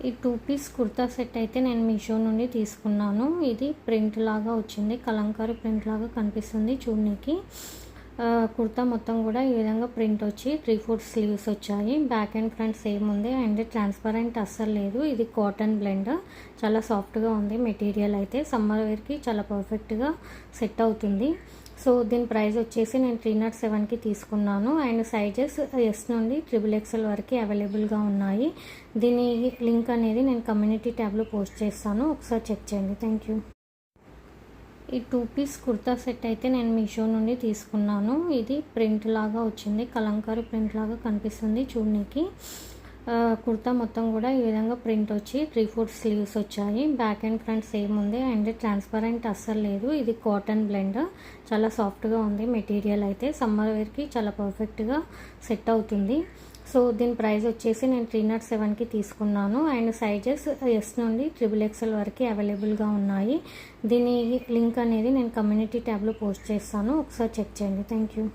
ఈ 2 piece kurta set అయితే నేను మీషో నుండి తీసుకున్నాను. ఇది ప్రింట్ లాగా వచ్చింది, కలంకారీ ప్రింట్ లాగా కనిపిస్తుంది చూడనీకి. కుర్తా మొత్తం కూడా ఈ విధంగా ప్రింట్ వచ్చి 3/4 స్లీవ్స్ వచ్చాయి. బ్యాక్ అండ్ ఫ్రంట్ సేమ్ ఉంది అండ్ ట్రాన్స్పరెంట్ అస్సలు లేదు. ఇది కాటన్ బ్లెండ్, చాలా సాఫ్ట్గా ఉంది మెటీరియల్ అయితే. సమ్మర్ వేర్కి చాలా పర్ఫెక్ట్గా సెట్ అవుతుంది. సో దీని ప్రైస్ వచ్చేసి నేను 307కి తీసుకున్నాను అండ్ సైజెస్ ఎస్ నుండి XXL వరకు అవైలబుల్గా ఉన్నాయి. దీని లింక్ అనేది నేను కమ్యూనిటీ ట్యాబ్లో పోస్ట్ చేస్తాను, ఒకసారి చెక్ చేయండి. Thank you. ఈ 2 పీస్ కుర్తా సెట్ అయితే నేను మీషో నుండి తీసుకున్నాను. ఇది ప్రింట్ లాగా వచ్చింది, కలంకారీ ప్రింట్ లాగా కనిపిస్తుంది చూడనీకి. కుర్తా మొత్తం కూడా ఈ విధంగా ప్రింట్ వచ్చి 3/4 స్లీవ్స్ వచ్చాయి. బ్యాక్ అండ్ ఫ్రంట్ సేమ్ ఉంది అండ్ ట్రాన్స్పరెంట్ అస్సలు లేదు. ఇది కాటన్ బ్లెండ్, చాలా సాఫ్ట్గా ఉంది మెటీరియల్ అయితే. సమ్మర్ వేర్కి చాలా పర్ఫెక్ట్గా సెట్ అవుతుంది. సో దీని ప్రైస్ వచ్చేసి నేను 307కి తీసుకున్నాను అండ్ సైజెస్ ఎస్ నుండి XXL వరకు అవైలబుల్గా ఉన్నాయి. దీని లింక్ అనేది నేను కమ్యూనిటీ ట్యాబ్లో పోస్ట్ చేస్తాను, ఒకసారి చెక్ చేయండి. Thank you.